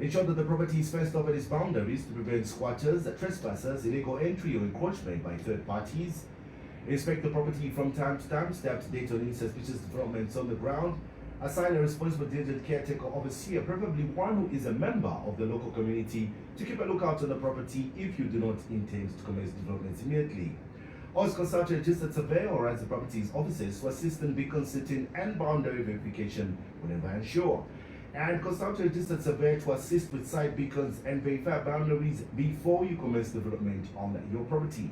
Ensure that the property is fenced off at its boundaries to prevent squatters, trespassers, illegal entry or encroachment by third parties. Inspect the property from time to time, stay up to date on any suspicious developments on the ground. Assign a responsible diligent caretaker or overseer, preferably one who is a member of the local community, to keep a lookout on the property if you do not intend to commence developments immediately. Also consult a registered surveyor or as the property's officers to assist in beacon sitting and boundary verification whenever unsure. And consult a registered surveyor to assist with site beacons and verify boundaries before you commence development on your property.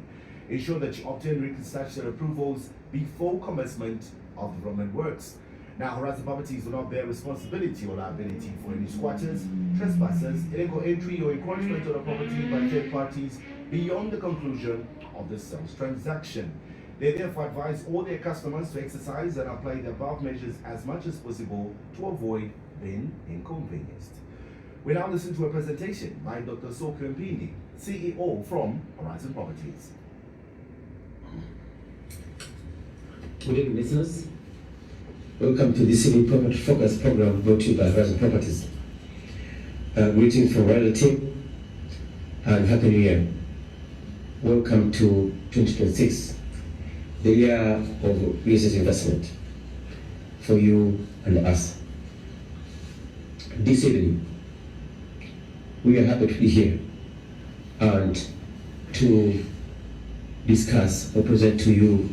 Ensure that you obtain written statutory approvals before commencement of development works. Now, Horizon Properties will not bear responsibility or liability for any squatters, trespassers, illegal entry or encroachment on the property by third parties beyond the conclusion of the sales transaction. They therefore advise all their customers to exercise and apply the above measures as much as possible to avoid being inconvenienced. We now listen to a presentation by Dr. Sokyo Mpindi, CEO from Horizon Properties. Good evening, listeners. Welcome to this evening Property Focus program brought to you by Horizon Properties. Greetings from Royal Team and Happy New Year. Welcome to 2026, the year of real estate investment for you and us. This evening, we are happy to be here and to discuss or present to you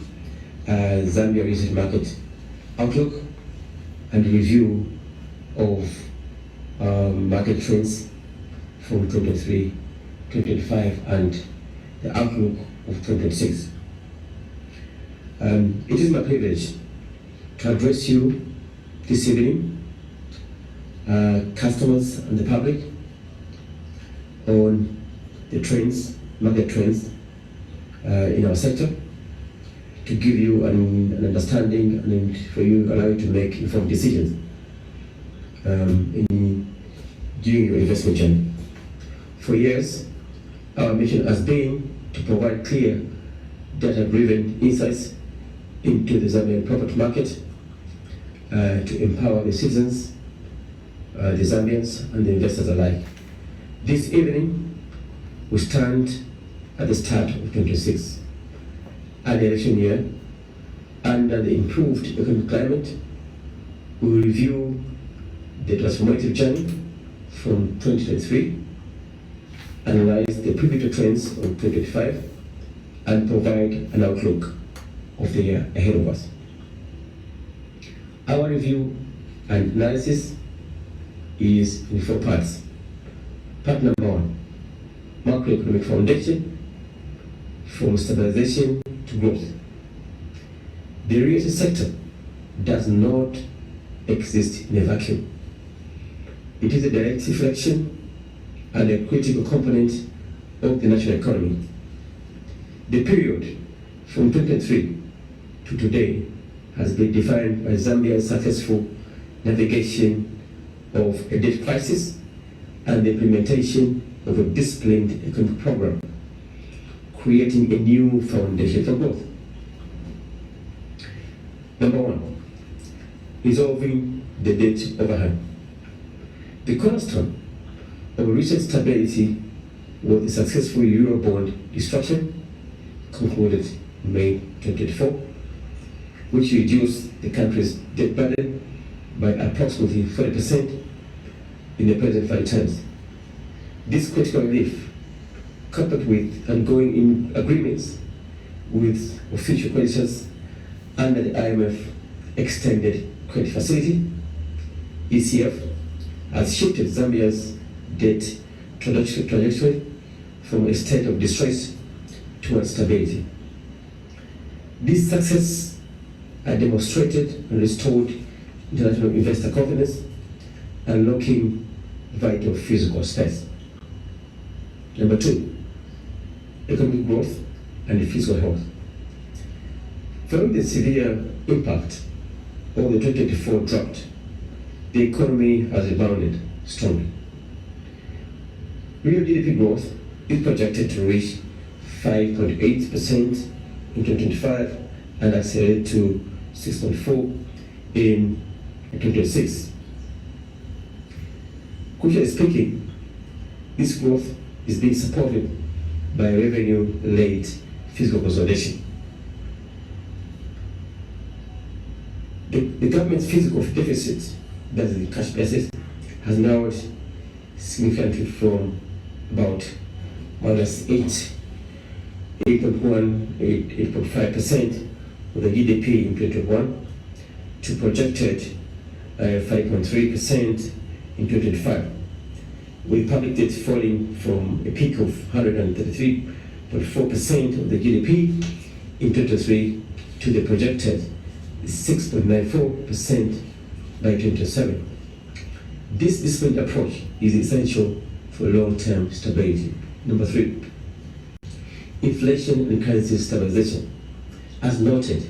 Zambia real estate market outlook and review of market trends from 2023, 2025 and the outlook of 2026. It is my privilege to address you this evening, customers and the public, on the trends, market trends in our sector, to give you an understanding and for you, allow you to make informed decisions during your investment journey. For years, our mission has been to provide clear, data-driven insights into the Zambian property market, to empower the citizens, the Zambians and the investors alike. This evening, we stand at the start of 2026. An election year, under the improved economic climate, we will review the transformative journey from 2023, analyze the pivotal trends of 2025, and provide an outlook of the year ahead of us. Our review and analysis is in 4 parts. Part number 1, macroeconomic foundation from stabilization to growth. The real estate sector does not exist in a vacuum. It is a direct reflection and a critical component of the national economy. The period from 2023 to today has been defined by Zambia's successful navigation of a debt crisis and the implementation of a disciplined economic program, creating a new foundation for growth. Number 1, resolving the debt overhang. The cornerstone of recent stability was the successful Eurobond restructuring concluded in May 2024, which reduced the country's debt burden by approximately 40% in the present value terms. This critical relief, coupled with ongoing agreements with official creditors under the IMF Extended Credit Facility, ECF, has shifted Zambia's debt trajectory from a state of distress towards stability. This success has demonstrated and restored international investor confidence, unlocking vital physical space. Number 2, economic growth and physical health. Following the severe impact of the 2024 drought, the economy has rebounded strongly. Real GDP growth is projected to reach 5.8% in 2025 and accelerate to 6.4% in 2026. Crucially speaking, This growth is being supported by revenue-led fiscal consolidation. The government's fiscal deficit, that is the cash basis, has narrowed significantly from about -8.5% of the GDP in 2021 to projected 5.3% in 2025, with public debt falling from a peak of 133.4% of the GDP in 2023 to the projected 6.94% by 2027. This disciplined approach is essential for long-term stability. Number 3, inflation and currency stabilization. As noted,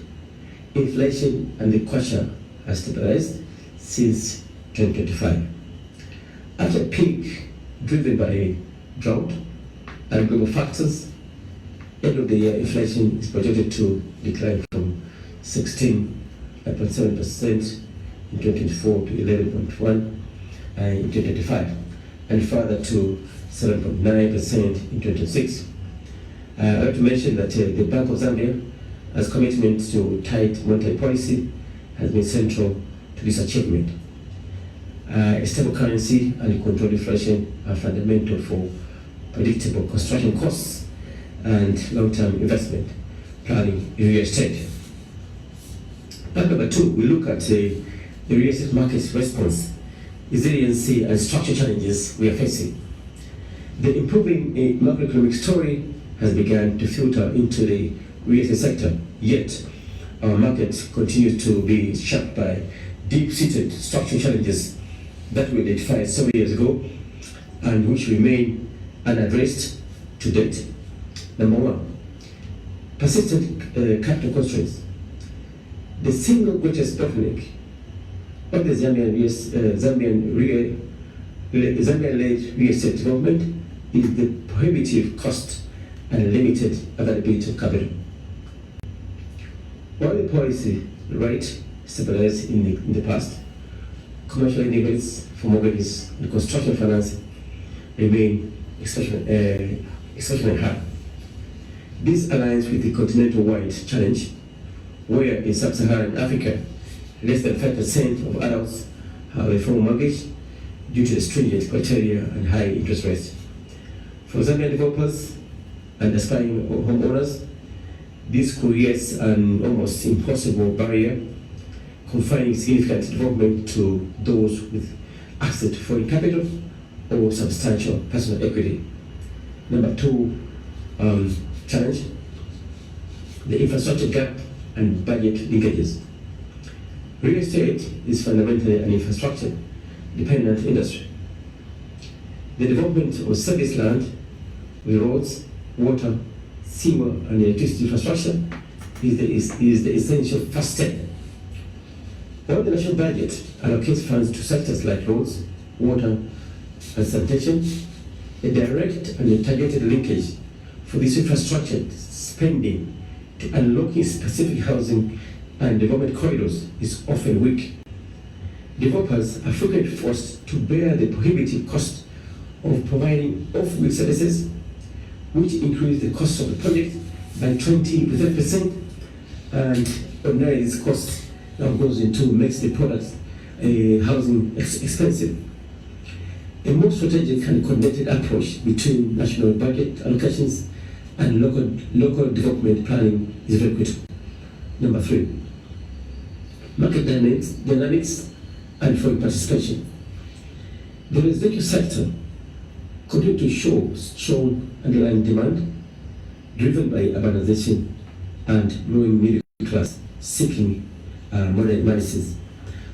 inflation and the kwacha has stabilized since 2025. After a peak driven by drought and global factors, end of the year inflation is projected to decline from 16.7% in 2024 to 11.1% in 2025, and further to 7.9% in 2026. I have to mention that the Bank of Zambia, as commitment to tight monetary policy, has been central to this achievement. A stable currency and controlled inflation are fundamental for predictable construction costs and long-term investment planning in real estate. Point number 2, we look at the real estate market's response, resiliency, and structural challenges we are facing. The improving macroeconomic story has begun to filter into the real estate sector, yet our market continues to be shaped by deep-seated structural challenges that we identified several years ago and which remain unaddressed to date. Number 1, persistent capital constraints. The single greatest bottleneck of the Zambian-led real estate development is the prohibitive cost and limited availability of capital. While the policy rate stabilized in the past, commercial lending rates for mortgages and construction finance remain exceptionally high. This aligns with the continental-wide challenge, where in sub-Saharan Africa, less than 5% of adults have a formal mortgage due to the stringent criteria and high interest rates. For Zambian developers and aspiring homeowners, this creates an almost impossible barrier, confining significant development to those with access to foreign capital or substantial personal equity. Number 2 challenge, the infrastructure gap and budget linkages. Real estate is fundamentally an infrastructure-dependent industry. The development of service land with roads, water, sewer, and electricity infrastructure is the essential first step. While the national budget allocates funds to sectors like roads, water, and sanitation, a direct and a targeted linkage for this infrastructure spending to unlocking specific housing and development corridors is often weak. Developers are frequently forced to bear the prohibitive cost of providing off-grid services, which increase the cost of the project by 20 to 30%, and ordinarily this cost now goes into makes the product housing expensive. A more strategic and coordinated approach between national budget allocations and local development planning is very critical. Number 3, market dynamics and foreign participation. The residential sector continues to show strong underlying demand, driven by urbanization and growing middle class seeking modern amenities.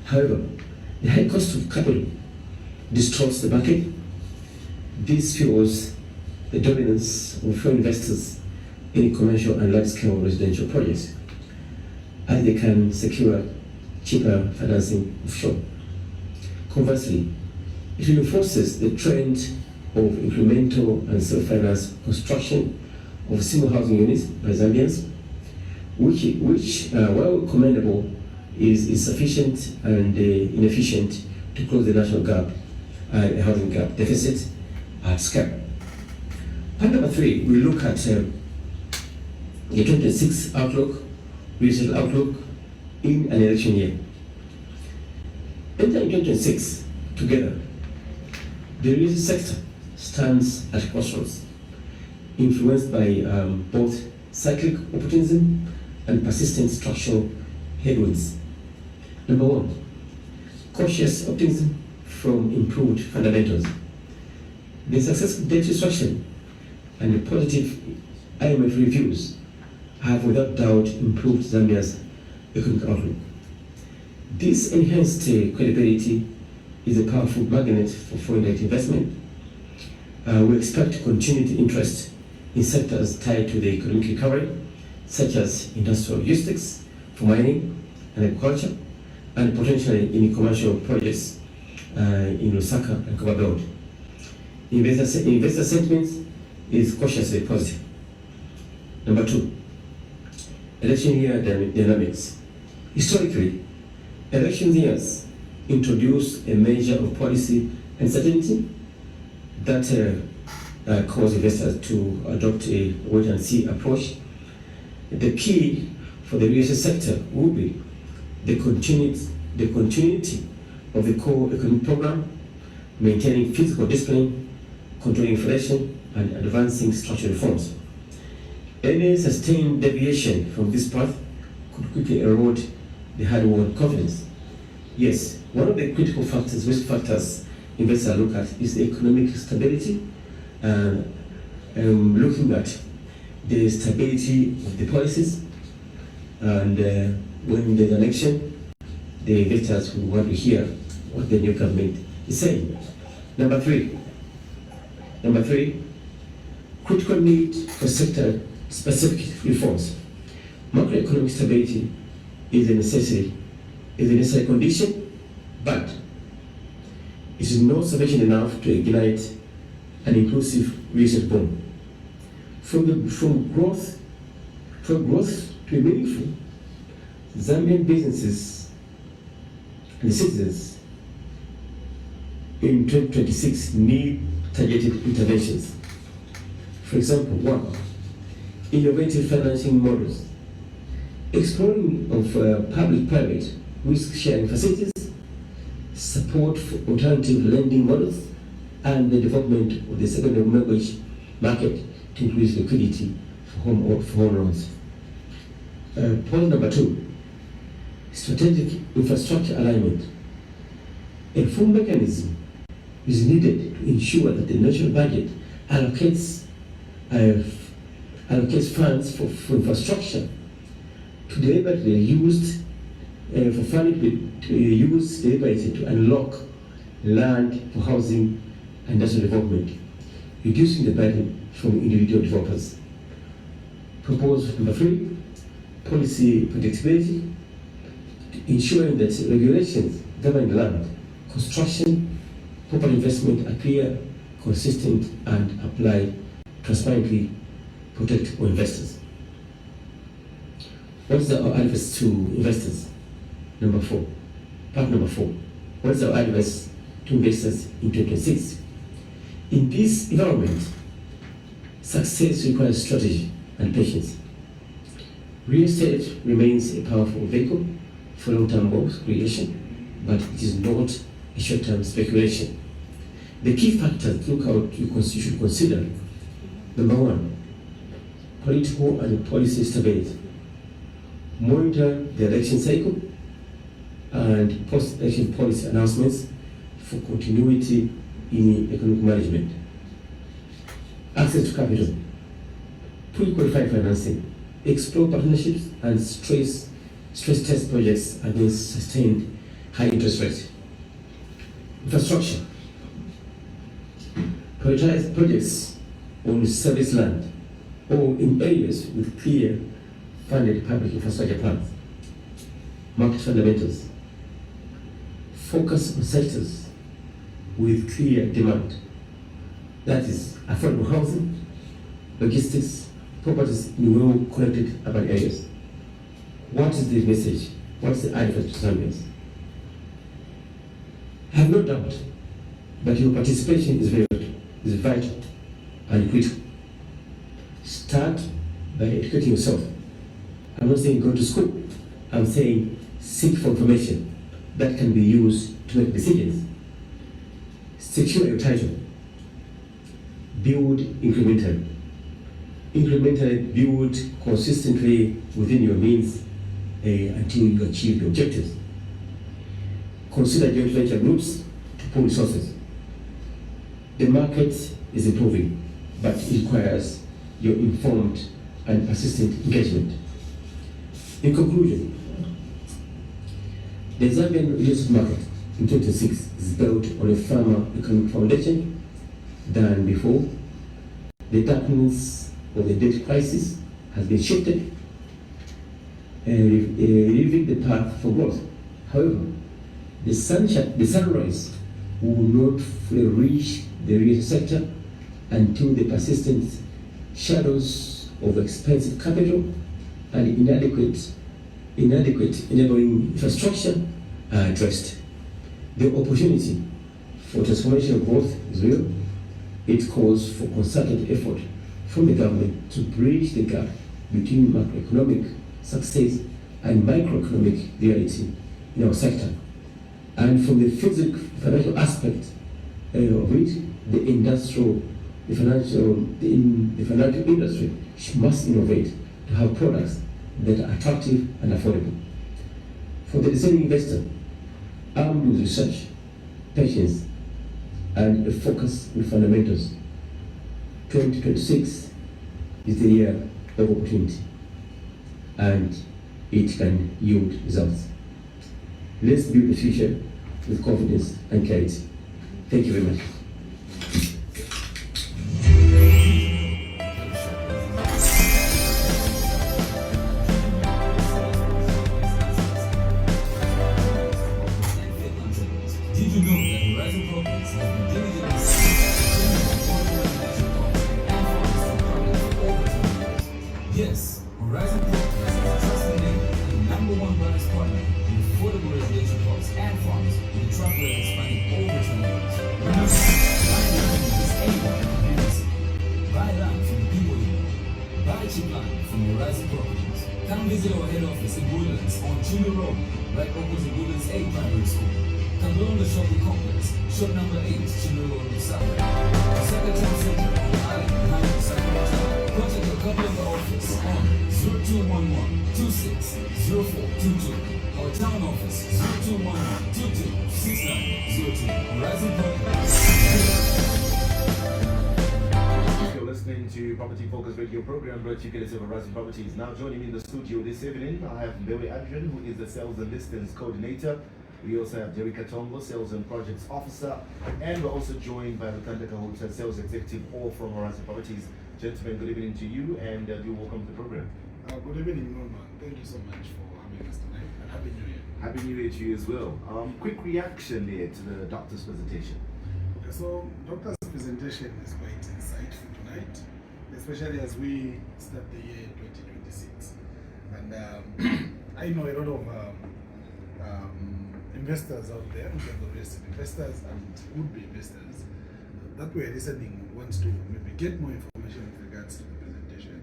However, the high cost of capital distorts the market. This fuels the dominance of foreign investors in commercial and large-scale residential projects, as they can secure cheaper financing offshore. Conversely, it reinforces the trend of incremental and self-financed construction of single housing units by Zambians, which while commendable, is insufficient and inefficient to close the national gap, housing gap deficit, scale. Part number 3, we look at the 2026 outlook, regional outlook in an election year. Entering 2026 together, the real estate sector stands at crossroads, influenced by both cyclic opportunism and persistent structural headwinds. Number 1, cautious optimism from improved fundamentals. The successful debt restructuring and the positive IMF reviews have without doubt improved Zambia's economic outlook. This enhanced credibility is a powerful magnet for foreign direct investment. We expect continued interest in sectors tied to the economic recovery, such as industrial logistics, for mining and agriculture, and potentially in commercial projects in Lusaka and Cabo Verde. Investor sentiment is cautiously positive. Number 2, election year dynamics. Historically, election years introduce a measure of policy uncertainty that cause investors to adopt a wait-and-see approach. The key for the real estate sector will be the continuity of the core economic program, maintaining fiscal discipline, controlling inflation, and advancing structural reforms. Any sustained deviation from this path could quickly erode the hard-won confidence. Yes, one of the critical factors, risk factors investors look at is the economic stability, looking at the stability of the policies, and when there's an election, the investors will want to hear what the new government is saying. Number three, critical need for sector-specific reforms. Macroeconomic stability is a necessary condition, but it is not sufficient enough to ignite an inclusive real estate boom. From growth to be meaningful, Zambian businesses and citizens in 2026 need targeted interventions. For example, 1, innovative financing models, exploring of public-private risk-sharing facilities, support for alternative lending models, and the development of the secondary mortgage market to increase liquidity for home loans. Point number 2, strategic infrastructure alignment. A full mechanism is needed to ensure that the national budget allocates funds for infrastructure to deliberately used for funding to use deliberately to unlock land for housing and industrial development, reducing the burden from individual developers. Proposal number 3, policy predictability, ensuring that regulations governing land, construction, property investment are clear, consistent, and apply transparently, protect our investors. What is our advice to investors? Part number 4. What is our advice to investors in 2026? In this environment, success requires strategy and patience. Real estate remains a powerful vehicle for long-term wealth creation, but it is not a short-term speculation. The key factors you should consider: number 1, political and policy stability. Monitor the election cycle and post-election policy announcements for continuity in economic management. Access to capital, pre-qualified financing, explore partnerships and stress test projects against sustained high interest rates. Infrastructure, prioritize projects on service land or in areas with clear funded public infrastructure plans. Market fundamentals, focus on sectors with clear demand, that is affordable housing, logistics, properties in well-connected urban areas. What is the message? What's the advice to Zambians? I have no doubt that your participation is very is vital and critical. Start by educating yourself. I'm not saying go to school. I'm saying seek for information that can be used to make decisions. Secure your title. Build incrementally. Incrementally build consistently within your means until you achieve your objectives. Consider joint venture groups to pool resources. The market is improving, but it requires your informed and persistent engagement. In conclusion, the Zambian real estate market in 2026 is built on a firmer economic foundation than before. The darkness of the debt crisis has been shifted, relieving the path for growth. However, the sunrise will not fully reach the real sector until the persistent shadows of expensive capital and inadequate enabling infrastructure are addressed. The opportunity for transformational growth is real. It calls for concerted effort from the government to bridge the gap between macroeconomic success and microeconomic reality in our sector. And from the financial aspect of it, the financial industry must innovate to have products that are attractive and affordable. For the discerning investor, armed with research, patience, and a focus on fundamentals, 2026 is the year of opportunity, and it can yield results. Let's build the future with confidence and clarity. Thank you very much. Did you know that Horizon Properties has been diligently Yes, Horizon Properties is a trusted name and #1 business partner in affordable residential plots and farms with a track record spanning over 20 years. Remember, buying land is anyone can do this. Buy land from the people you know. Buy cheap land from Horizon Properties. Come visit our head office in Woodlands on Chulu Road, right opposite Woodlands 8 Primary School. Along the shopping complex, shop number 8, Children Road, Lusaka. Secretary Center on the island behind the Lusaka Hotel. Contact your company of the office on 0211-260422. Our town office, 0211-226902. Horizon Properties. You're listening to Property Focus Radio program brought to you by Horizon Properties. Now joining me in the studio this evening, I have Mbewe Adrian, who is the Sales and Listings Coordinator. We also have Jerry Katongo, Sales and Projects Officer, and we're also joined by Lukanda Kahuta, Sales Executive, all from Horizon Properties. Gentlemen, good evening to you, and you're welcome to the program. Good evening, Norman. Thank you so much for having us tonight, and Happy New Year. Happy New Year to you as well. Quick reaction here to the doctor's presentation. Okay, so doctor's presentation is quite insightful tonight, especially as we start the year 2026. And I know a lot of investors out there, in terms of real estate investors and would-be investors that were listening wants to maybe get more information with regards to the presentation.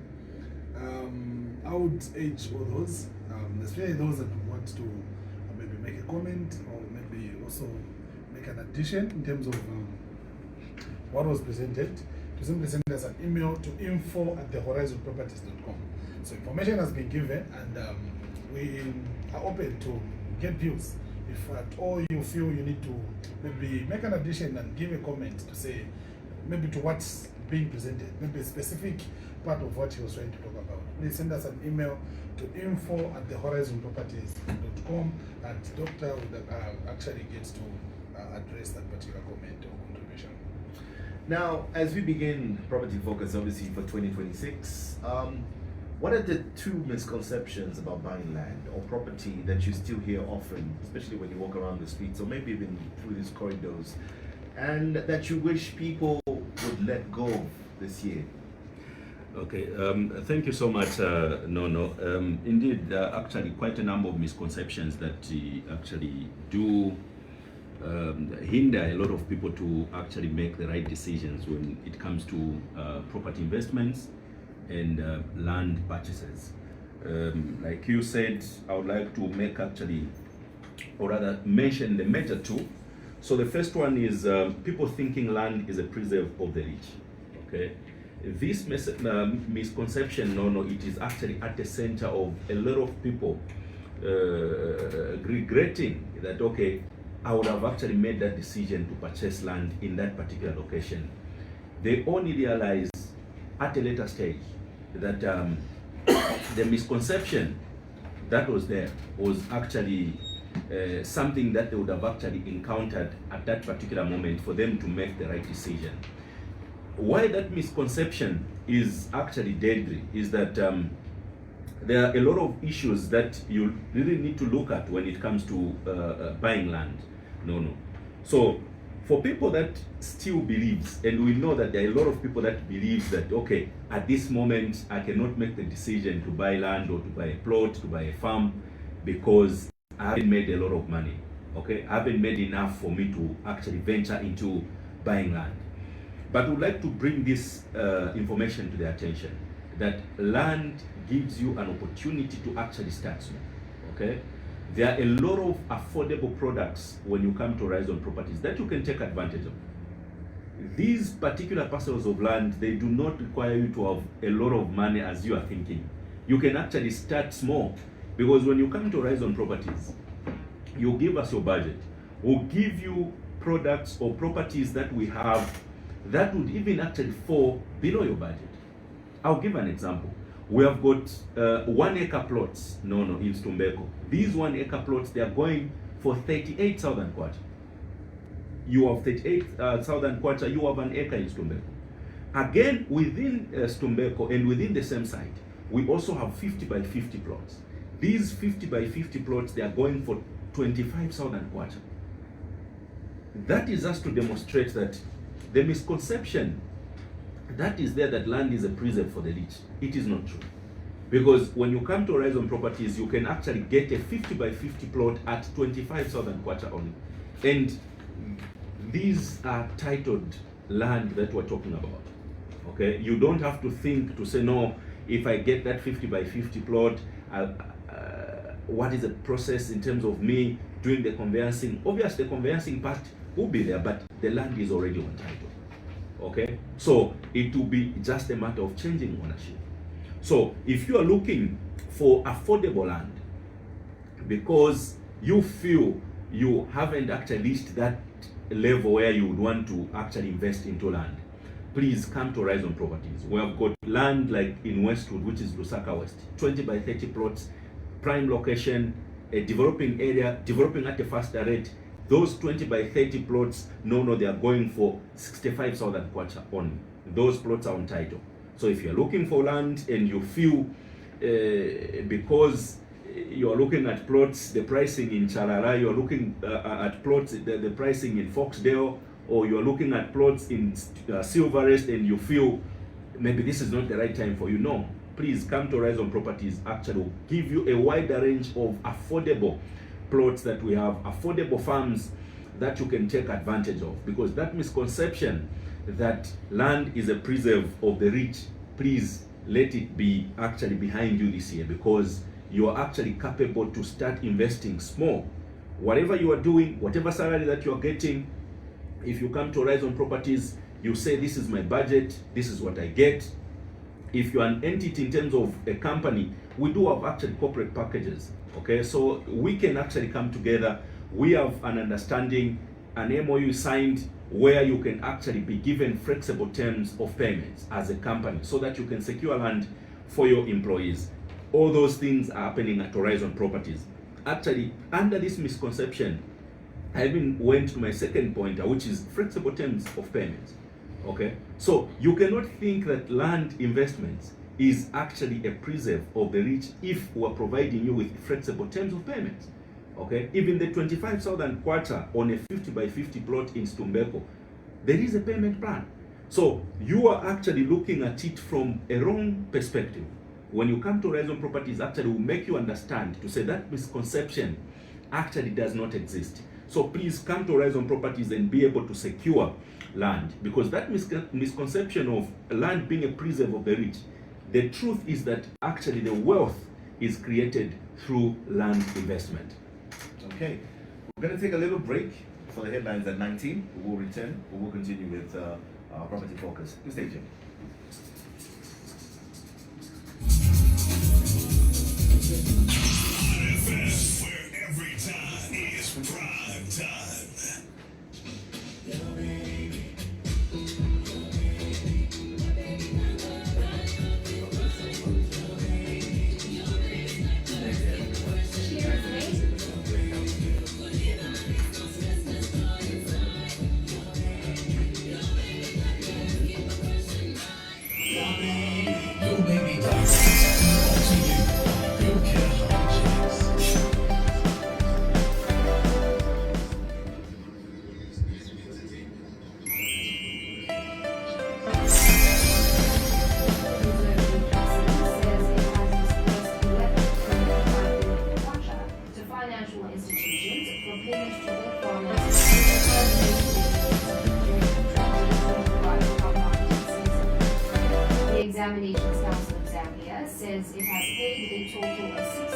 I would urge all those, especially those that want to maybe make a comment or maybe also make an addition in terms of what was presented, to simply send us an email to info@thehorizonproperties.com. So information has been given, and we are open to get views. If at all you feel you need to maybe make an addition and give a comment to say maybe to what's being presented, maybe a specific part of what he was trying to talk about, please send us an email to info@thehorizonproperties.com, and Doctor would actually gets to address that particular comment or contribution. Now, as we begin Property Focus, obviously for 2026, what are the two misconceptions about buying land or property that you still hear often, especially when you walk around the streets or maybe even through these corridors, and that you wish people would let go of this year? Okay, thank you so much, Nono. Indeed, there are actually quite a number of misconceptions that actually do hinder a lot of people to actually make the right decisions when it comes to property investments and land purchases. Like you said, I would like to make actually, or rather mention the major two. So the first one is people thinking land is a preserve of the rich. Okay, this misconception, no, it is actually at the center of a lot of people regretting that, okay, I would have actually made that decision to purchase land in that particular location. They only realize at a later stage that the misconception that was there was actually something that they would have actually encountered at that particular moment for them to make the right decision. Why that misconception is actually deadly is that there are a lot of issues that you really need to look at when it comes to buying land. So for people that still believes, and we know that there are a lot of people that believe that, okay, at this moment I cannot make the decision to buy land or to buy a plot, to buy a farm, because I haven't made a lot of money. Okay, I haven't made enough for me to actually venture into buying land. But we'd like to bring this information to their attention, that land gives you an opportunity to actually start small. Okay, there are a lot of affordable products when you come to Horizon Properties that you can take advantage of. These particular parcels of land, they do not require you to have a lot of money as you are thinking. You can actually start small, because when you come to Horizon Properties, you give us your budget. We'll give you products or properties that we have that would even actually fall below your budget. I'll give an example. We have got 1 acre plots, in Stumbeko. These 1 acre plots, they are going for 38,000 kwacha. You have 38,000 kwacha, you have 1 acre in Stumbeko. Again, within Stumbeko and within the same site, we also have 50 by 50 plots. These 50 by 50 plots, they are going for 25,000 kwacha. That is just to demonstrate that the misconception that is there, that land is a preserve for the rich, it is not true. Because when you come to Horizon Properties, you can actually get a 50 by 50 plot at 25,000 kwacha only. And these are titled land that we're talking about. Okay, you don't have to think to say, no, if I get that 50 by 50 plot, what is the process in terms of me doing the conveyancing? Obviously, the conveyancing part will be there, but the land is already on title. Okay, so it will be just a matter of changing ownership. So if you are looking for affordable land because you feel you haven't actually reached that level where you would want to actually invest into land, please come to Horizon Properties. We have got land like in Westwood, which is Lusaka West, 20 by 30 plots, prime location, a developing area, developing at a faster rate. Those 20 by 30 plots, they are going for 65,000 kwacha only. Those plots are on title. So if you're looking for land and you feel because you're looking at plots, the pricing in Charara, you're looking at plots, the pricing in Foxdale, or you're looking at plots in Silverest, and you feel maybe this is not the right time for you, no. Please come to Horizon Properties. Actually, will give you a wider range of affordable plots that we have, affordable farms that you can take advantage of. Because that misconception that land is a preserve of the rich, please let it be actually behind you this year, because you are actually capable to start investing small. Whatever you are doing, whatever salary that you are getting, if you come to Horizon Properties, you say, this is my budget, this is what I get. If you're an entity in terms of a company, we do have actually corporate packages. Okay, so we can actually come together. We have an understanding, an MOU signed, where you can actually be given flexible terms of payments as a company, so that you can secure land for your employees. All those things are happening at Horizon Properties. Actually, under this misconception, I even went to my second pointer, which is flexible terms of payments. Okay, so you cannot think that land investments is actually a preserve of the rich if we're providing you with flexible terms of payments. Okay, even the 25,000 kwacha on a 50 by 50 plot in Stumbeko, there is a payment plan. So you are actually looking at it from a wrong perspective. When you come to Horizon Properties, actually will make you understand to say that misconception actually does not exist. So please come to Horizon Properties and be able to secure land, because that misconception of land being a preserve of the rich, the truth is that actually the wealth is created through land investment. Okay, we're going to take a little break for the headlines at 19. We will return. We will continue with our property focus. Please stay tuned. Where every time is prime time. Your baby does. All to you. You care how it is. To financial institutions for payments to all farmers the Examinations Council of Zambia says it has paid a total of 16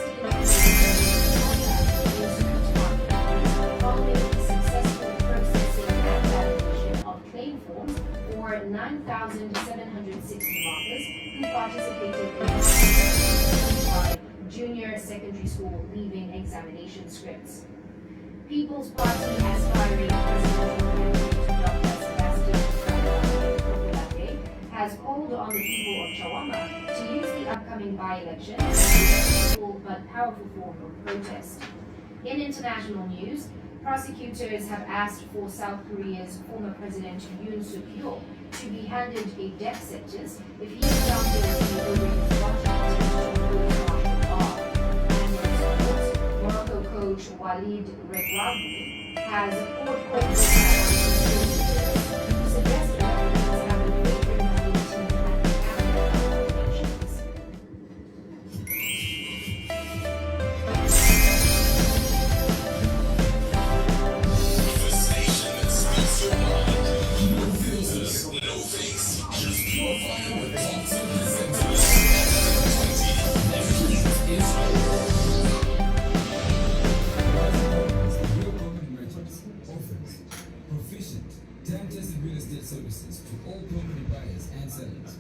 following the successful processing and validation of claim forms for 9,760 markers who participated in junior secondary school leaving examination scripts. People's Party aspiring presidential candidate Dr. Sebastian Kabulate has called on the people of Chawama to use the upcoming by-election as a peaceful but powerful form of protest. In international news, prosecutors have asked for South Korea's former president Yoon Suk-yeol to be handed a death sentence if he is found guilty over his Washington Morocco coach Walid Regragui has poured cold water on who suggested that he was having great criminality and nations. The station that speaks your mind. No filters, no fakes, just pure fire with talk to presenters. Real Property Merchants offers proficient, time-tested real estate services to all property buyers and sellers.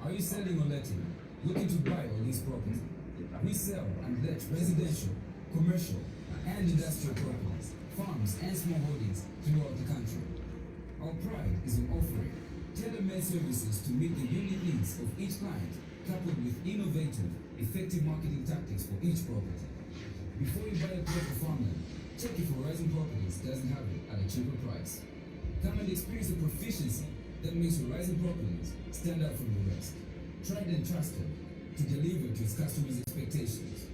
Are you selling or letting? Looking to buy or lease property? We sell and let residential, commercial, and industrial properties, farms, and small holdings throughout the country. Our pride is in offering tailor-made services to meet the unique needs of each client, coupled with innovative, effective marketing tactics for each property. Before you buy a plot of farmland, check if Horizon Properties doesn't have it at a cheaper price. Come and experience the proficiency that makes Horizon Properties stand out from the rest. Tried and trusted to deliver to its customers' expectations.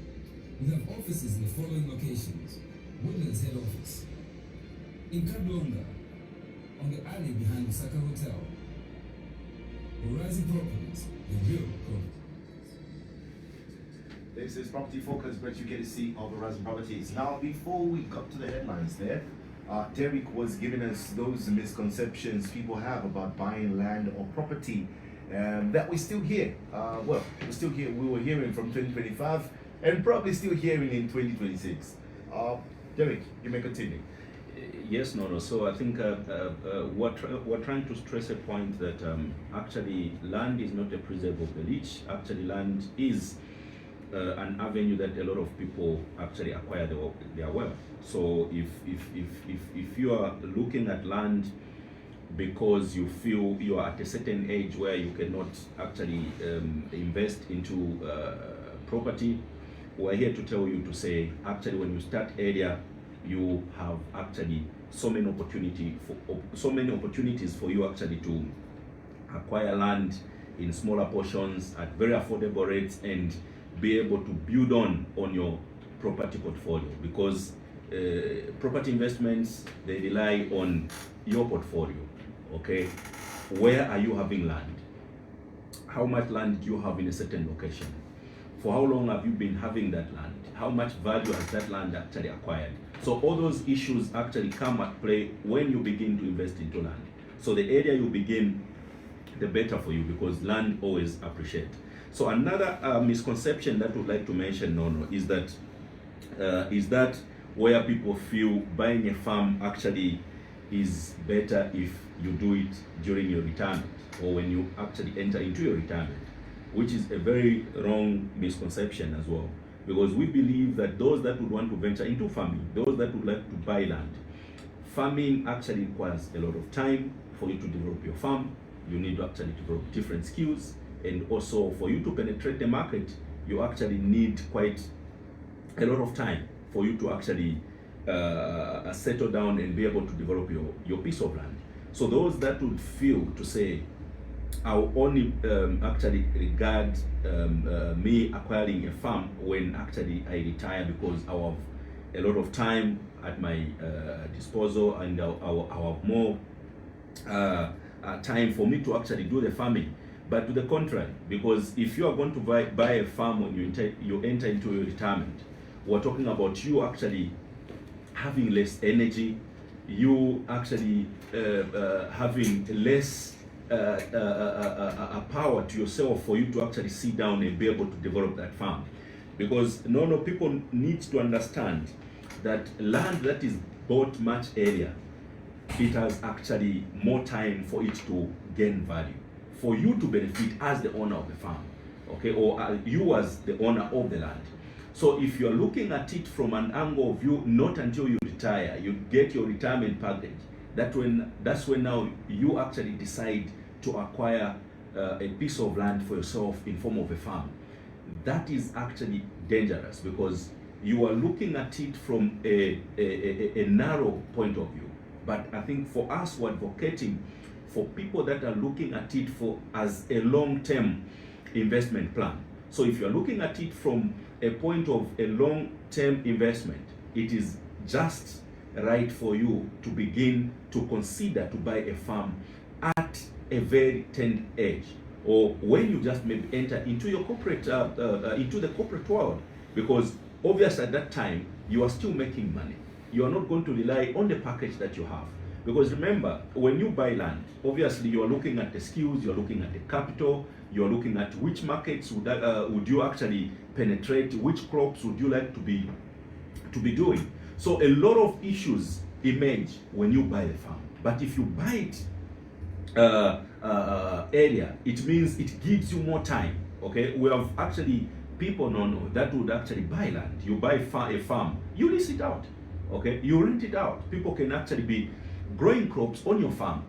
We have offices in the following locations: Woodlands Head Office, in Kablonga, on the alley behind Osaka Hotel. Horizon Properties, the real property. This is Property Focus, but you get to see of Horizon Properties. Now, before we got to the headlines there, Derek was giving us those misconceptions people have about buying land or property that we still hear. We're still here. We were hearing from 2025 and probably still hearing in 2026. Derek, you may continue. Yes, no. So I think we're trying to stress a point that actually land is not a preserve of the rich. Actually, land is an avenue that a lot of people actually acquire their wealth. So if you are looking at land because you feel you are at a certain age where you cannot actually invest into property, we're here to tell you to say, actually, when you start earlier, you have actually so many opportunities for you actually to acquire land in smaller portions at very affordable rates and be able to build on your property portfolio, because property investments, they rely on your portfolio. Okay, where are you having land? How much land do you have in a certain location? For how long have you been having that land? How much value has that land actually acquired? So all those issues actually come at play when you begin to invest into land. So the earlier you begin, the better for you, because land always appreciates. So another misconception that we'd like to mention, Nono, is that where people feel buying a farm actually is better if you do it during your retirement or when you actually enter into your retirement, which is a very wrong misconception as well. Because we believe that those that would want to venture into farming, those that would like to buy land, farming actually requires a lot of time for you to develop your farm. You need to actually develop different skills, and also for you to penetrate the market, you actually need quite a lot of time for you to actually settle down and be able to develop your piece of land. So those that would feel to say, I'll only actually regard me acquiring a farm when actually I retire, because I have a lot of time at my disposal, and I'll have more time for me to actually do the farming. But to the contrary, because if you are going to buy a farm when you enter into your retirement, we're talking about you actually having less energy, you actually having less power to yourself for you to actually sit down and be able to develop that farm. Because people need to understand that land that is bought much earlier, it has actually more time for it to gain value, for you to benefit as the owner of the farm, okay, or you as the owner of the land. So if you're looking at it from an angle of view, not until you retire, you get your retirement package, that's when now you actually decide to acquire a piece of land for yourself in form of a farm. That is actually dangerous, because you are looking at it from a narrow point of view. But I think for us, we're advocating for people that are looking at it as a long-term investment plan. So if you're looking at it from a point of a long-term investment, it is just right for you to begin to consider to buy a farm at a very tender age, or when you just maybe enter into your corporate into the corporate world, because obviously at that time you are still making money. You are not going to rely on the package that you have, because remember, when you buy land, obviously you are looking at the skills, you are looking at the capital, you are looking at which markets would you actually penetrate, which crops would you like to be doing. So a lot of issues emerge when you buy the farm. But if you buy it earlier, it means it gives you more time. Okay, we have actually people that would actually buy land. You buy a farm, you lease it out. Okay, you rent it out. People can actually be growing crops on your farm,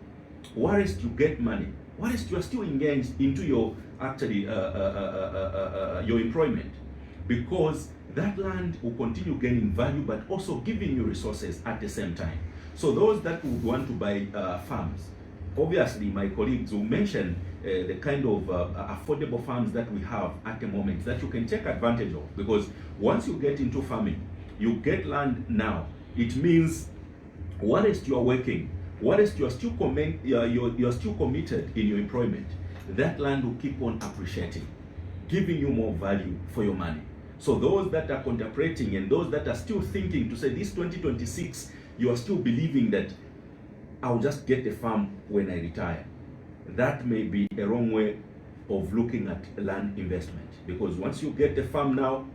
whilst you get money, whilst you are still engaged into your actually your employment, because that land will continue gaining value, but also giving you resources at the same time. So those that would want to buy farms, obviously my colleagues will mention the kind of affordable farms that we have at the moment that you can take advantage of, because once you get into farming, you get land now. It means whilst you are working, whilst you are still you're still committed in your employment, that land will keep on appreciating, giving you more value for your money. So those that are contemplating and those that are still thinking to say this 2026, you are still believing that I'll just get a farm when I retire, that may be a wrong way of looking at land investment, because once you get the farm now,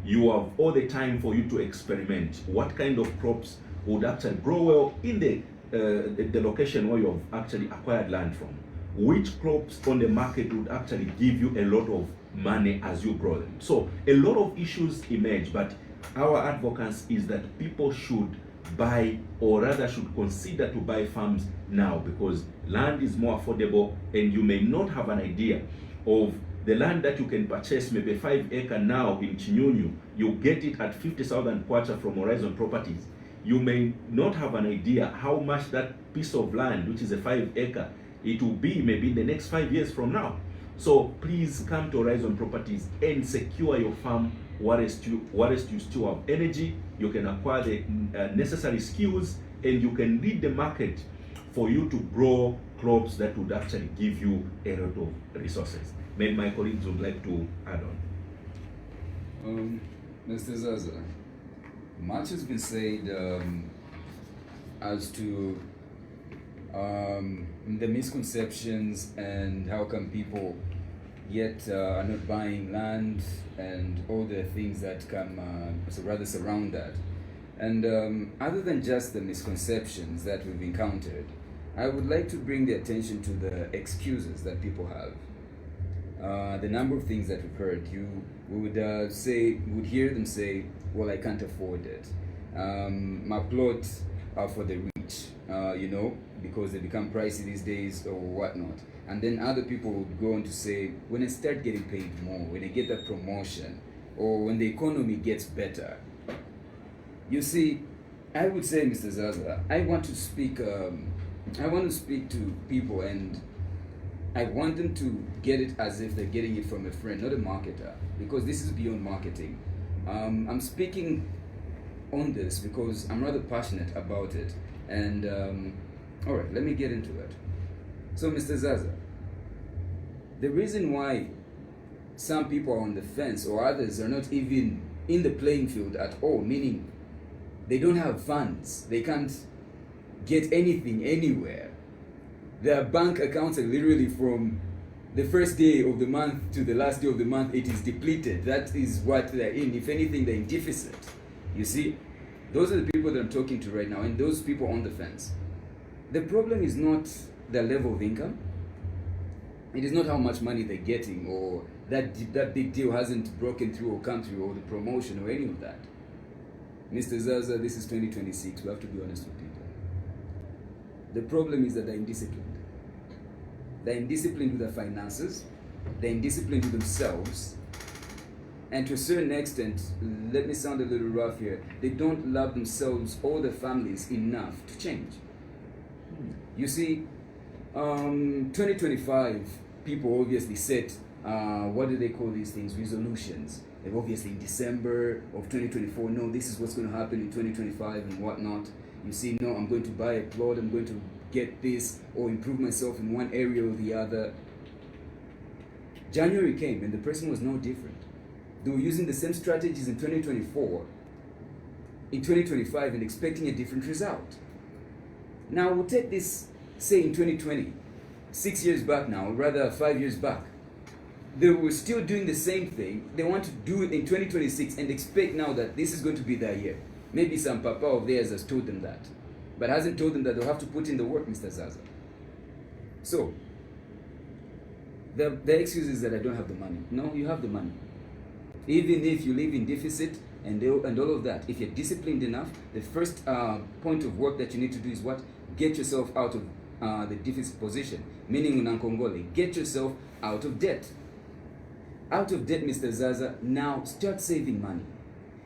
you have all the time for you to experiment what kind of crops would actually grow well in the location where you have actually acquired land from, which crops on the market would actually give you a lot of money as you grow them. So a lot of issues emerge, but our advocacy is that people should buy, or rather should consider to buy farms now, because land is more affordable, and you may not have an idea of the land that you can purchase, maybe 5 acre now in Chinyunyu, you get it at 50,000 kwacha from Horizon Properties. You may not have an idea how much that piece of land, which is a 5 acre, it will be maybe in the next 5 years from now. So please come to Horizon Properties and secure your farm whilst you still have energy. You can acquire the necessary skills, and you can read the market for you to grow crops that would actually give you a lot of resources. Maybe my colleagues would like to add on. Mr. Zaza, much has been said as to the misconceptions and how come people yet are not buying land and all the things that come surround that. And other than just the misconceptions that we've encountered, I would like to bring the attention to the excuses that people have. The number of things that we've heard, you would hear them say, well, I can't afford it. My plots are for the rich, because they become pricey these days or whatnot. And then other people would go on to say, when I start getting paid more, when I get that promotion, or when the economy gets better. You see, I would say, Mr. Zaza, I want to speak to people, and I want them to get it as if they're getting it from a friend, not a marketer, because this is beyond marketing. I'm speaking on this because I'm rather passionate about it. And all right, let me get into it. So, Mr. Zaza, the reason why some people are on the fence or others are not even in the playing field at all, meaning they don't have funds, they can't get anything anywhere. Their bank accounts are literally from the first day of the month to the last day of the month, it is depleted. That is what they're in. If anything, they're in deficit. You see, those are the people that I'm talking to right now, and those people on the fence. The problem is not their level of income. It is not how much money they're getting, or that big deal hasn't broken through or come through, or the promotion or any of that. Mr. Zaza, this is 2026. We have to be honest with people. The problem is that they're indisciplined. They're indisciplined with their finances. They're indisciplined with themselves. And to a certain extent, let me sound a little rough here, they don't love themselves or their families enough to change. You see, 2025, people obviously set, what do they call these things? Resolutions. They've obviously in December of 2024, no, this is what's going to happen in 2025 and whatnot. You see, no, I'm going to buy a plot, I'm going to get this, or improve myself in one area or the other. January came and the person was no different. They were using the same strategies in 2024, in 2025, and expecting a different result. Now, we'll take this, say in 2020, 6 years back now, or rather 5 years back. They were still doing the same thing. They want to do it in 2026 and expect now that this is going to be their year. Maybe some papa of theirs has told them that, but hasn't told them that they'll have to put in the work, Mr. Zaza. So, the excuse is that I don't have the money. No, you have the money. Even if you live in deficit and all of that, if you're disciplined enough, the first point of work that you need to do is what? Get yourself out of the deficit position. Meaning, Unankongole, get yourself out of debt. Out of debt, Mr. Zaza, now start saving money.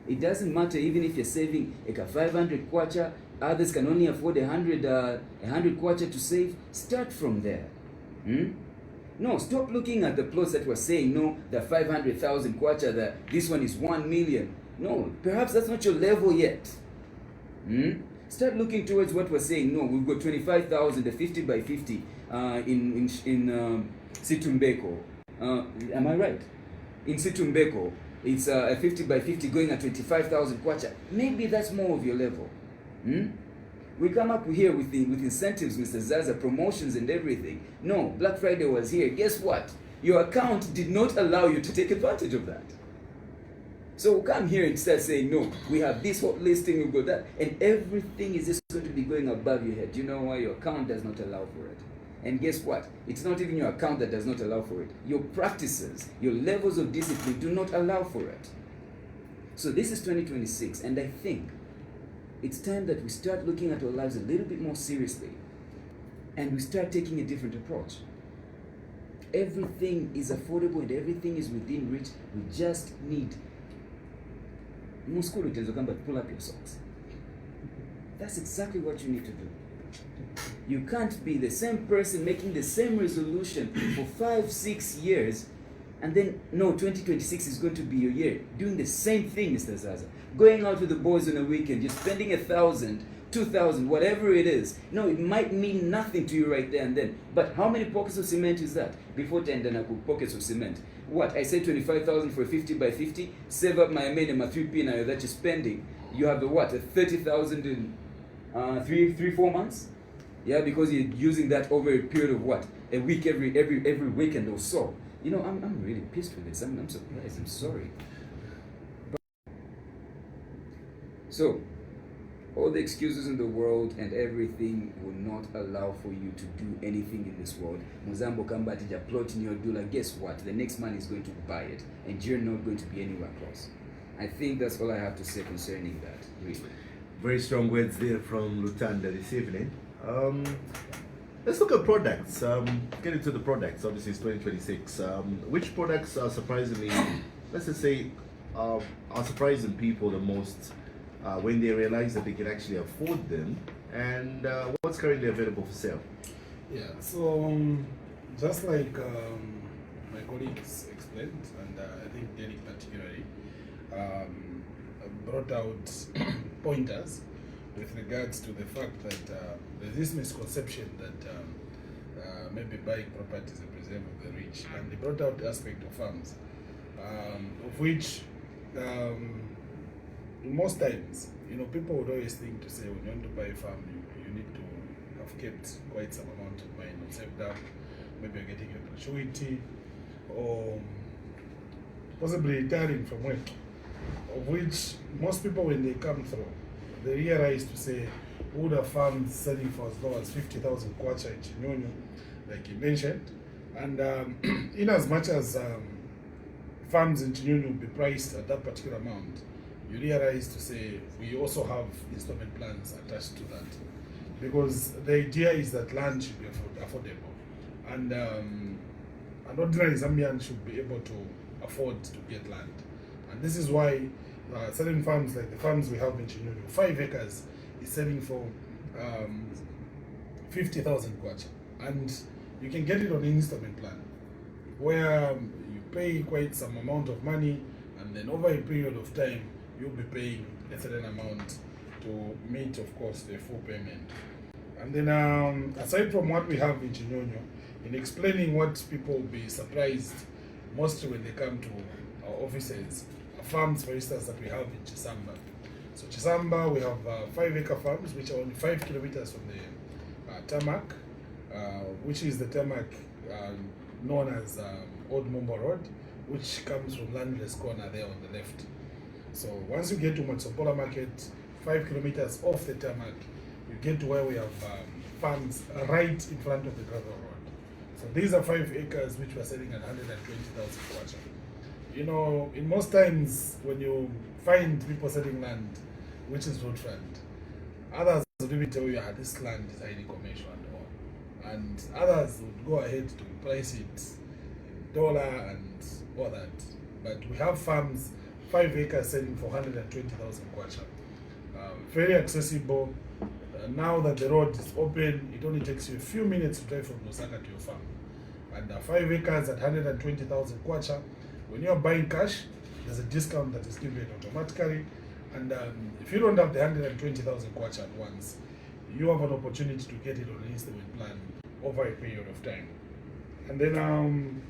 It doesn't matter even if you're saving like a 500 kwacha, others can only afford 100 kwacha to save. Start from there. No, stop looking at the plots that were saying, no, the 500,000 kwacha, this one is 1 million. No, perhaps that's not your level yet. Start looking towards what we're saying. No, we've got 25,000, the 50 by 50 in Situmbeko. Am I right? In Situmbeko, it's a 50 by 50 going at 25,000 kwacha. Maybe that's more of your level. We come up here with incentives, Mr. Zaza, promotions and everything. No, Black Friday was here. Guess what? Your account did not allow you to take advantage of that. So we'll come here and start saying, no, we have this hot listing, we've got that, and everything is just going to be going above your head. You know why? Your account does not allow for it. And guess what? It's not even your account that does not allow for it. Your practices, your levels of discipline do not allow for it. So this is 2026, and I think it's time that we start looking at our lives a little bit more seriously, and we start taking a different approach. Everything is affordable and everything is within reach. We just need pull up your socks. That's exactly what you need to do. You can't be the same person making the same resolution for 5-6 years and then, no, 2026 is going to be your year. Doing the same thing, Mr. Zaza. Going out with the boys on a weekend, you're spending 1,000 2,000, whatever it is. No, it might mean nothing to you right there and then. But how many pockets of cement is that? Before 10 pockets of cement. What? I say 25,000 for a 50 by 50. Save up my main and my 3P now that you're spending. You have the what? A 30,000 in 4 months? Yeah, because you're using that over a period of what? A week every weekend or so. You know, I'm really pissed with this. I'm surprised. I'm sorry. So, all the excuses in the world and everything will not allow for you to do anything in this world. Muzambo Kambatija plot in your doula. Guess what? The next man is going to buy it, and you're not going to be anywhere close. I think that's all I have to say concerning that. Really. Very strong words there from Lutanda this evening. Let's look at products. Get into the products. Obviously, it's 2026. Which products are surprisingly, let's just say, are surprising people the most when they realize that they can actually afford them? And what's currently available for sale? Yeah, so just like my colleagues explained, and I think Derek particularly brought out pointers with regards to the fact that there's this misconception that maybe buying property is a preserve of the rich, and they brought out the aspect of farms, of which most times, you know, people would always think to say when you want to buy a farm, you need to have kept quite some amount of money or saved up. Maybe you're getting a gratuity or possibly retiring from work, of which most people, when they come through, they realize to say, would have farms selling for as low as 50,000 kwacha in Chinyonyo, like you mentioned, and in as much as farms in Chinyonyo will be priced at that particular amount, you realize to say we also have installment plans attached to that, because the idea is that land should be affordable, and an ordinary Zambian should be able to afford to get land, and this is why certain farms, like the farms we have in Chinyonyo, 5 acres is selling for 50,000 kwacha, and you can get it on an installment plan where you pay quite some amount of money, and then over a period of time you'll be paying a certain amount to meet, of course, the full payment. And then aside from what we have in Chinyonyo, in explaining what people will be surprised mostly when they come to our offices, farms, for instance, that we have in Chisamba. So Chisamba, we have 5-acre farms, which are only 5 kilometers from the tarmac, which is the tarmac known as Old Mumbo Road, which comes from Landless Corner there on the left. So once you get to Matsopola Market, 5 kilometers off the tarmac, you get to where we have farms right in front of the gravel road. So these are 5 acres which we're selling at 120,000 kwacha. You know, in most times when you find people selling land which is road front, others will even tell you this land is highly commercial and all, and others would go ahead to price it in dollar and all that. But we have farms, 5 acres selling for 120,000 kwacha. Very accessible. Now that the road is open, it only takes you a few minutes to drive from Lusaka to your farm. And 5 acres at 120,000 kwacha. When you're buying cash, there's a discount that is given automatically. And if you don't have the 120,000 kwacha at once, you have an opportunity to get it on an installment plan over a period of time. And then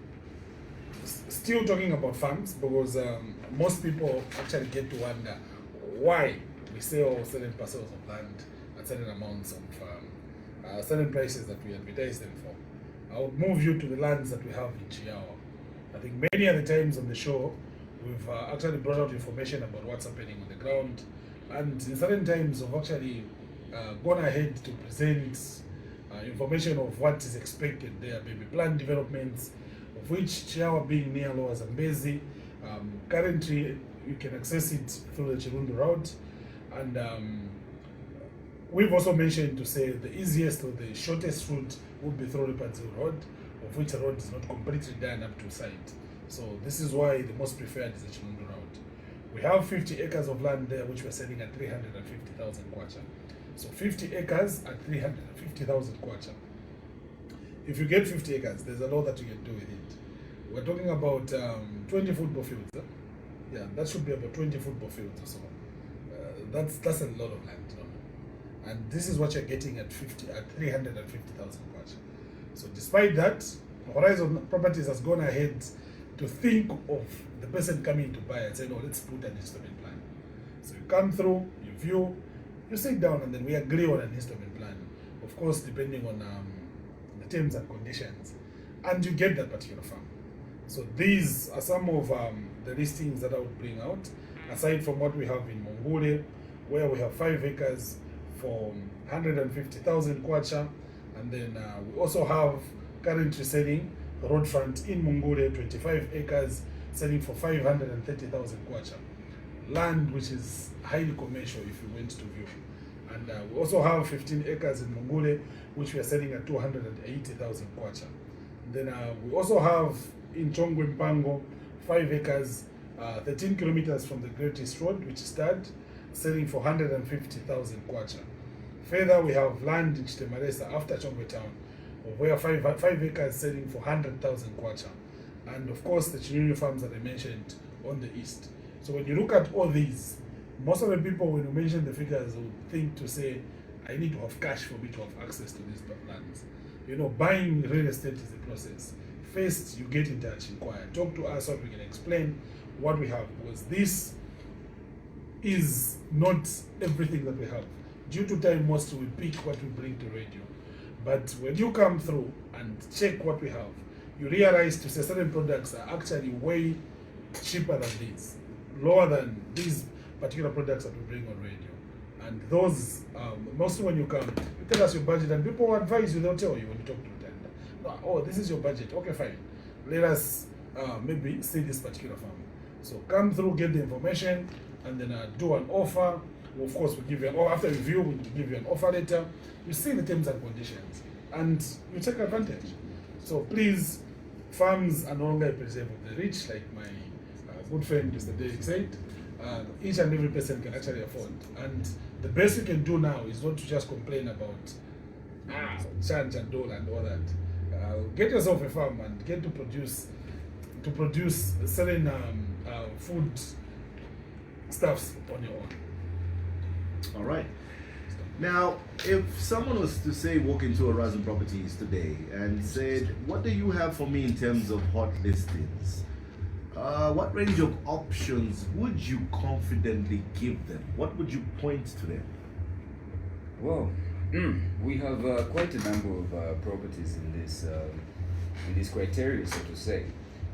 still talking about farms, because most people actually get to wonder why we sell certain parcels of land at certain amounts of certain prices that we advertise them for. I would move you to the lands that we have in Chiawa. I think many of the times on the show, we've actually brought out information about what's happening on the ground, and in certain times we've actually gone ahead to present information of what is expected there, maybe planned developments, of which Chiawa being near Lower Zambezi. Currently, you can access it through the Chirundu route, and we've also mentioned to say the easiest or the shortest route would be through Ripanzil Road, of which the road is not completely done up to site. So this is why the most preferred is the Chirundu route. We have 50 acres of land there which we're selling at 350,000 kwacha. So 50 acres at 350,000 kwacha. If you get 50 acres, there's a lot that you can do with it. We're talking about 20 football fields. Huh? Yeah, that should be about 20 football fields or so. That's a lot of land. You know? And this is what you're getting at 350,000 kwacha. So despite that, Horizon Properties has gone ahead to think of the person coming to buy and say, no, let's put an installment plan. So you come through, you view, you sit down, and then we agree on an installment plan. Of course, depending on the terms and conditions, and you get that particular farm. So these are some of the listings that I would bring out, aside from what we have in Mongule, where we have 5 acres for 150,000 kwacha, and then we also have currently selling road front in Mongule, 25 acres, selling for 530,000 kwacha. Land which is highly commercial if you went to view. And we also have 15 acres in Mongule, which we are selling at 280,000 kwacha. Then we also have in Chongwe Mpango 5 acres, 13 kilometers from the Great East Road, which is TAD, selling for 150,000 kwacha. Further, we have land in Chitemaresa after Chongwe Town, where 5 acres selling for 100,000 kwacha. And of course, the Chinyunyu farms that I mentioned on the east. So when you look at all these, most of the people, when you mention the figures, would think to say, I need to have cash for me to have access to these lands. You know, buying real estate is a process. First, you get in touch, inquire, talk to us so we can explain what we have, because this is not everything that we have. Due to time, mostly we pick what we bring to radio. But when you come through and check what we have, you realize to say certain products are actually way cheaper than these, lower than these particular products that we bring on radio. And those, mostly when you come, you tell us your budget, and people will advise you, they'll tell you when you talk to them, no, oh, this is your budget, okay, fine. Let us maybe see this particular farm. So come through, get the information, and then do an offer. Well, of course, we give you an offer. After review, we give you an offer letter. You see the terms and conditions, and you take advantage. So please, farms are no longer a preserve of the rich, like my good friend Mr. Derek said. Each and every person can actually afford. And the best you can do now is not to just complain about change and dole and all that. Get yourself a farm and get to produce selling food stuffs on your own. All right. Now, if someone was to say walk into Horizon Properties today and said, what do you have for me in terms of hot listings? What range of options would you confidently give them? What would you point to them? Well, we have quite a number of properties in this criteria, so to say.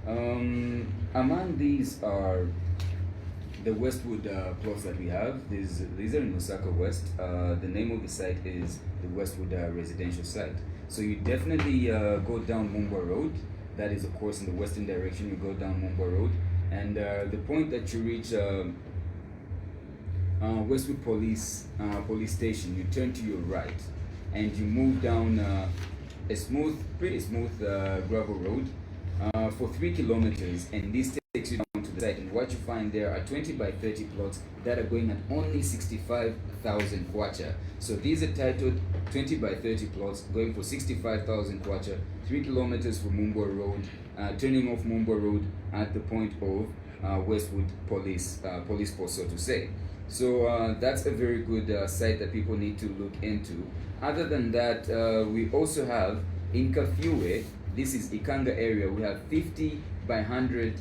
Among these are the Westwood plots that we have. These are in Osaka West. The name of the site is the Westwood residential site. So you definitely go down Mumbwa Road. That is, of course, in the western direction. You go down Mumbwa Road, and the point that you reach Westwood Police Station, you turn to your right, and you move down a pretty smooth gravel road for 3 kilometers, and this takes you down to the site. And what you find there are 20 by 30 plots that are going at only 65,000 kwacha. So these are titled 20 by 30 plots going for 65,000 kwacha, 3 kilometers from Mumbwa Road, turning off Mumbwa Road at the point of Westwood Police Post, so to say. So that's a very good site that people need to look into. Other than that, we also have in Kafue, this is Ikanga area, we have 50 by 100.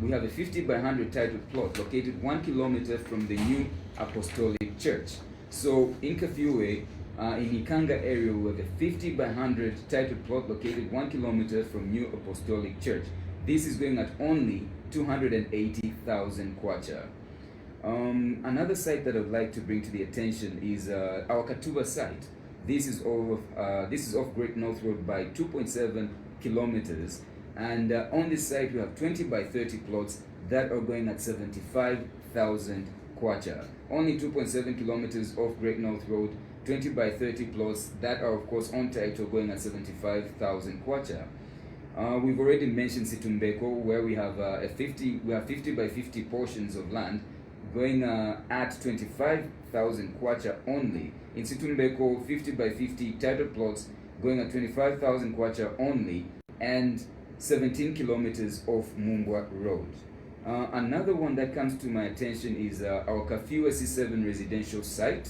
We have a 50 by 100 titled plot located 1 kilometer from the New Apostolic Church. So in Kafue, in Ikanga area, we have a 50 by 100 titled plot located 1 kilometer from New Apostolic Church. This is going at only 280,000 kwacha. Another site that I'd like to bring to the attention is our Katuba site. This is off Great North Road by 2.7 kilometers. And on this site, we have 20 by 30 plots that are going at 75,000 kwacha. Only 2.7 kilometers off Great North Road, 20 by 30 plots that are, of course, on title going at 75,000 kwacha. We've already mentioned Situmbeko, where we have 50 by 50 portions of land going at 25,000 kwacha only. In Situmbeko, 50 by 50 title plots going at 25,000 kwacha only, and 17 kilometers off Mumbwa Road. Another one that comes to my attention is our Kafue C7 residential site.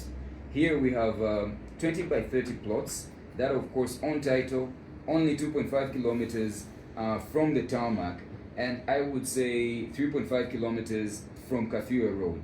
Here we have 20 by 30 plots that are of course on title, only 2.5 kilometers from the tarmac, and I would say 3.5 kilometers from Kafua Road.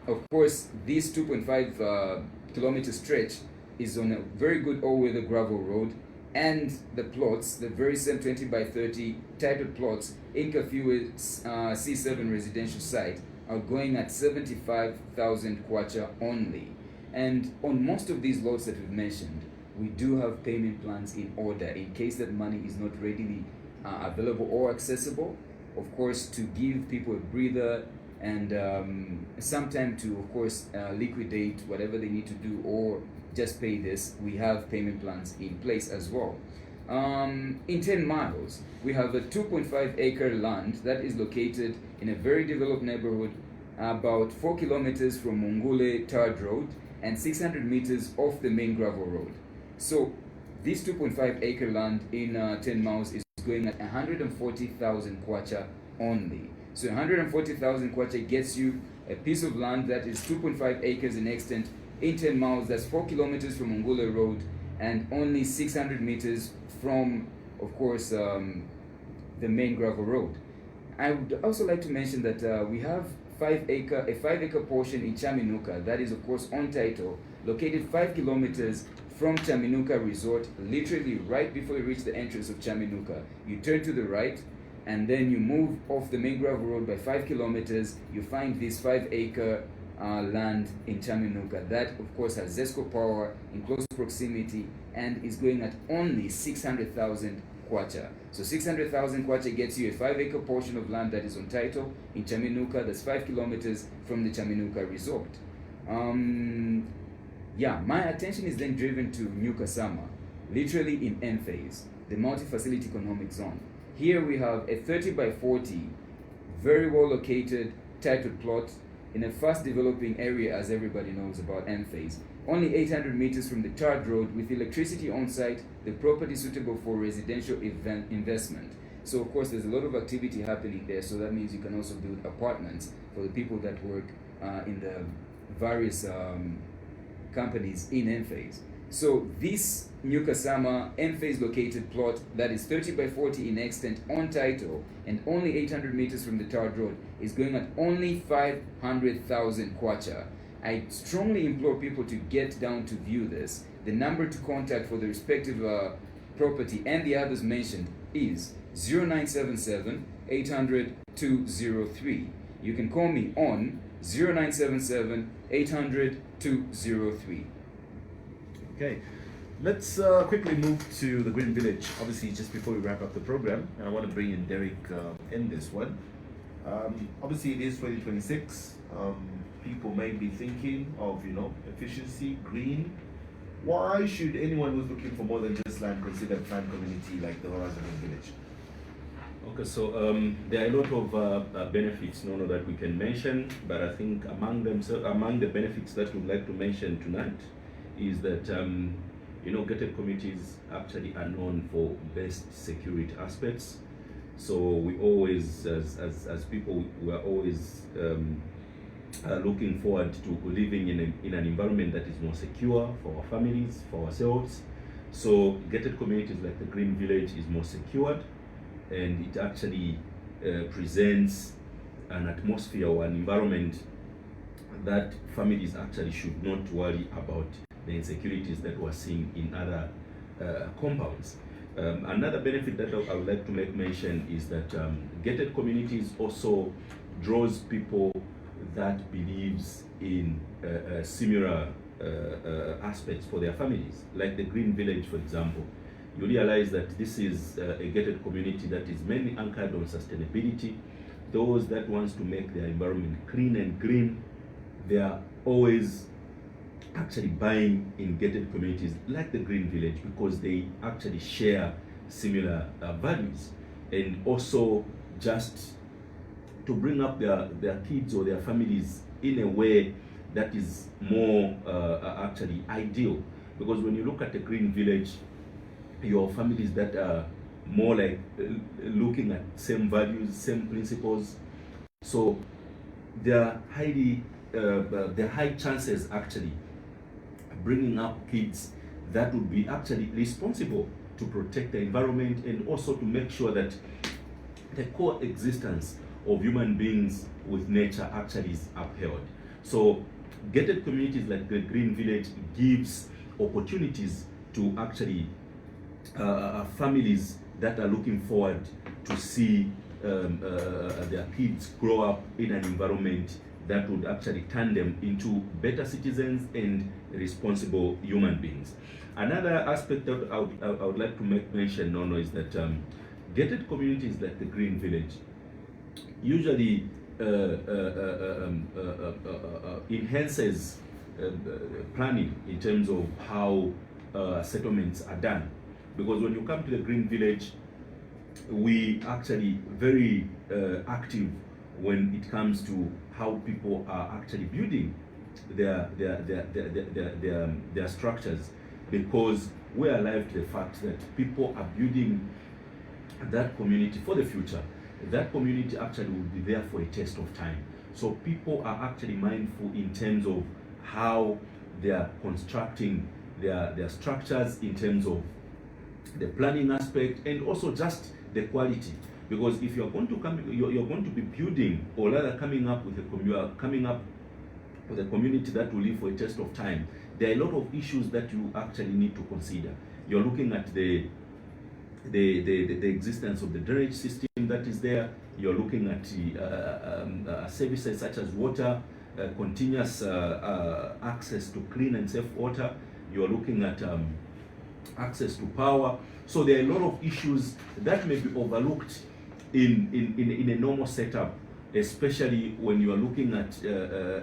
Of course, this 2.5 kilometer stretch is on a very good all-weather gravel road, and the plots, the very same 20 by 30 titled plots in Kafua's C7 residential site are going at 75,000 kwacha only. And on most of these lots that we've mentioned, we do have payment plans in order in case that money is not readily available or accessible. Of course, to give people a breather and some time to, of course, liquidate whatever they need to do or just pay this, we have payment plans in place as well. In 10 miles, we have a 2.5 acre land that is located in a very developed neighborhood, about 4 kilometers from Mongule Tarred Road and 600 meters off the main gravel road. So this 2.5 acre land in 10 miles is going at 140,000 kwacha only. So 140,000 kwacha gets you a piece of land that is 2.5 acres in extent in 10 miles. That's 4 kilometers from Mongule Road and only 600 meters from, of course, the main gravel road. I would also like to mention that we have a 5 acre portion in Chaminuka that is, of course, on title, located 5 kilometers from Chaminuka Resort, literally right before you reach the entrance of Chaminuka. You turn to the right and then you move off the main gravel road by 5 kilometers. You find this 5 acre land in Chaminuka that, of course, has ZESCO power in close proximity and is going at only 600,000 kwacha. So 600,000 kwacha gets you a 5 acre portion of land that is on title in Chaminuka, that's 5 kilometers from the Chaminuka Resort. Yeah, my attention is then driven to New Kasama, literally in M phase, the multi-facility economic zone. Here we have a 30 by 40, very well located titled plot in a fast developing area, as everybody knows about M phase. Only 800 meters from the Tarred Road, with electricity on site, the property suitable for residential investment. So of course there's a lot of activity happening there, so that means you can also build apartments for the people that work in the various companies in M phase. So this New Kasama M phase located plot that is 30 by 40 in extent on title and only 800 meters from the Tarred Road is going at only 500,000 kwacha. I strongly implore people to get down to view this. The number to contact for the respective property and the others mentioned is 0977 800 203. You can call me on 0977 800 203. Okay, let's quickly move to the Green Village. Obviously, just before we wrap up the program, and I want to bring in Derek in this one. Obviously, it is 2026. People may be thinking of, efficiency, green. Why should anyone who's looking for more than just land consider a planned community like the Horizon Green Village? Okay, so there are a lot of benefits, that we can mention, but I think among the benefits that we'd like to mention tonight is that gated communities actually are known for best security aspects. So we always, as people, we are always looking forward to living in an environment that is more secure for our families, for ourselves. So gated communities like the Green Village is more secured, and it actually presents an atmosphere or an environment that families actually should not worry about the insecurities that we're seeing in other compounds. Another benefit that I would like to make mention is that gated communities also draws people that believes in similar aspects for their families, like the Green Village, for example. You realize that this is a gated community that is mainly anchored on sustainability. Those that wants to make their environment clean and green, they are always actually buying in gated communities like the Green Village because they actually share similar values, and also just to bring up their kids or their families in a way that is more actually ideal. Because when you look at the Green Village, your families that are more like looking at same values, same principles, so there are high chances actually bringing up kids that would be actually responsible to protect the environment and also to make sure that the coexistence of human beings with nature actually is upheld. So gated communities like the Green Village gives opportunities to actually families that are looking forward to see their kids grow up in an environment that would actually turn them into better citizens and responsible human beings. Another aspect that I would like to make mention, Nono, is that gated communities like the Green Village usually enhances planning in terms of how settlements are done. Because when you come to the Green Village, we actually very active when it comes to how people are actually building their structures, because we are alive to the fact that people are building that community for the future. That community actually will be there for a test of time. So people are actually mindful in terms of how they are constructing their structures, in terms of the planning aspect and also just the quality. Because if you're going to come, you're going to be building, or rather coming up with a community that will live for a test of time, there are a lot of issues that you actually need to consider. You're looking at the existence of the drainage system that is there. You're looking at services such as water, continuous access to clean and safe water. You're looking at access to power. So there are a lot of issues that may be overlooked in a normal setup, especially when you are looking at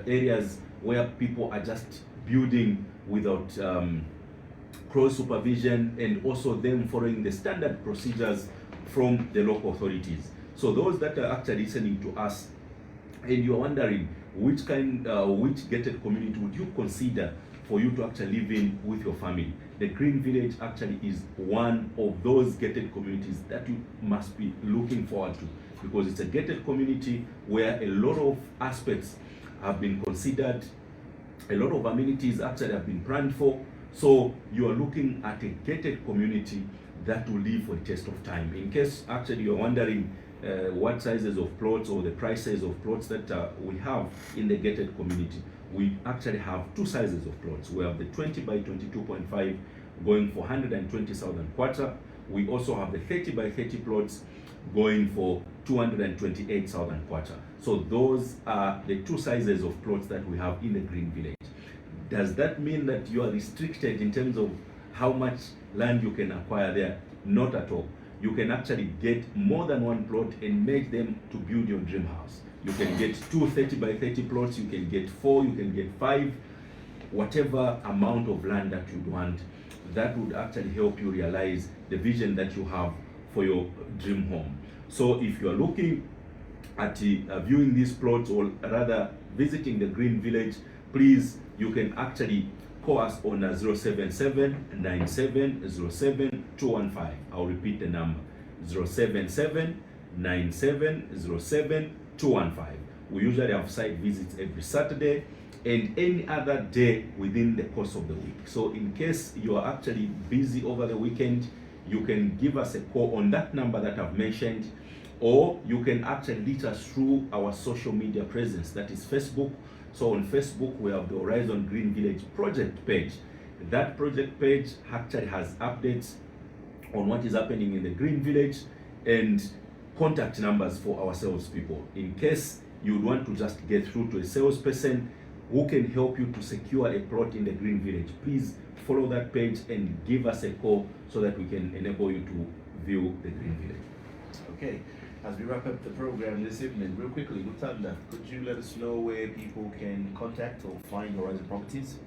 areas where people are just building without close supervision, and also them following the standard procedures from the local authorities. So those that are actually listening to us and you're wondering which gated community would you consider for you to actually live in with your family, the Green Village actually is one of those gated communities that you must be looking forward to, because it's a gated community where a lot of aspects have been considered, a lot of amenities actually have been planned for. So you are looking at a gated community that will live for a test of time. In case actually you're wondering what sizes of plots or the prices of plots that we have in the gated community, we actually have two sizes of plots. We have the 20 by 22.5 going for 120,000 kwacha. We also have the 30 by 30 plots going for 228,000 kwacha. So those are the two sizes of plots that we have in the Green Village. Does that mean that you are restricted in terms of how much land you can acquire there? Not at all. You can actually get more than one plot and make them to build your dream house. You can get 2 30 by 30 plots, you can get 4, you can get 5, whatever amount of land that you want. That would actually help you realize the vision that you have for your dream home. So if you are looking at viewing these plots, or rather visiting the Green Village, please, you can actually call us on 077 9707 215. I'll repeat the number, 077 9707 215. We usually have site visits every Saturday and any other day within the course of the week. So in case you are actually busy over the weekend, you can give us a call on that number that I've mentioned, or you can actually reach us through our social media presence, that is Facebook. So on Facebook, we have the Horizon Green Village project page. That project page actually has updates on what is happening in the Green Village and contact numbers for our salespeople. In case you would want to just get through to a salesperson who can help you to secure a plot in the Green Village, please follow that page and give us a call so that we can enable you to view the Green Village. Okay, as we wrap up the program this evening, real quickly, Lutanda, could you let us know where people can contact or find Horizon Properties?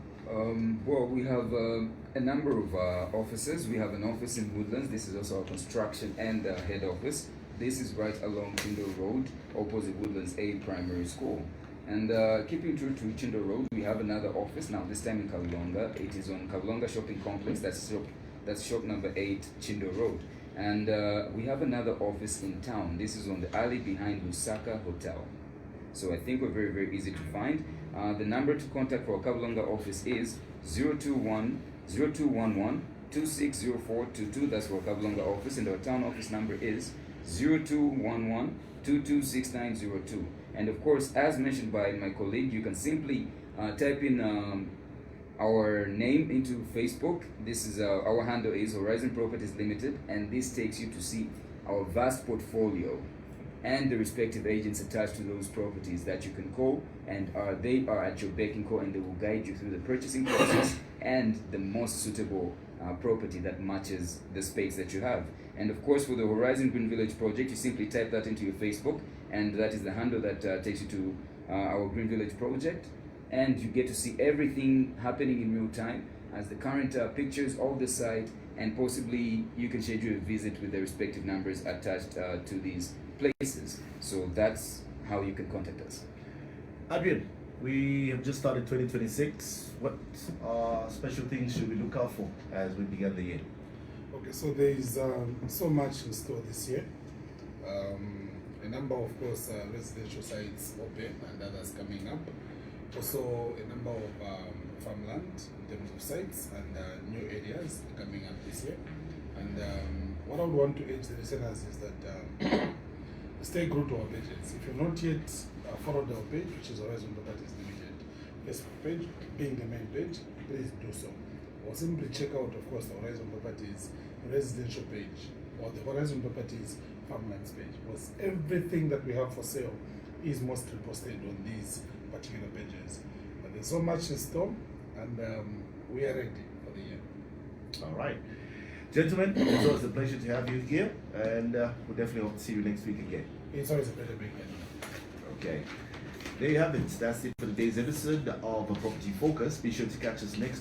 Well, we have a number of offices. We have an office in Woodlands. This is also our construction and head office. This is right along Chindo Road, opposite Woodlands A Primary School. And keeping true to Chindo Road, we have another office, now this time in Kalonga. It is on Kalonga Shopping Complex, that's shop number 8, Chindo Road. And we have another office in town. This is on the alley behind Lusaka Hotel. So I think we're very, very easy to find. The number to contact for our Kabulonga office is 0211 260422. That's for our Kabulonga office, and our town office number is 0211 226902. And of course, as mentioned by my colleague, you can simply type in our name into Facebook. This is our handle is Horizon Properties Limited, and this takes you to see our vast portfolio and the respective agents attached to those properties that you can call, and they are at your beck and call, and they will guide you through the purchasing process and the most suitable property that matches the space that you have. And of course, for the Horizon Green Village project, you simply type that into your Facebook, and that is the handle that takes you to our Green Village project, and you get to see everything happening in real time as the current pictures of the site, and possibly you can schedule a visit with the respective numbers attached to these places. So that's how you can contact us. Adrian, we have just started 2026. What special things should we look out for as we begin the year? Okay, so there is so much in store this year. A number, of course, residential sites open and others coming up. Also, a number of farmland in terms of sites and new areas coming up this year. And what I would want to urge the listeners is that stay glued to our pages. If you've not yet followed our page, which is Horizon Properties Limited Facebook page, being the main page, please do so. Or simply check out, of course, the Horizon Properties residential page or the Horizon Properties farmlands page, because everything that we have for sale is mostly posted on these particular pages. But there's so much in store, and we are ready for the year. All right. Gentlemen, it's always a pleasure to have you here, and we'll definitely hope to see you next week again. It's always a pleasure being here. Okay. There you have it. That's it for today's episode of Property Focus. Be sure to catch us next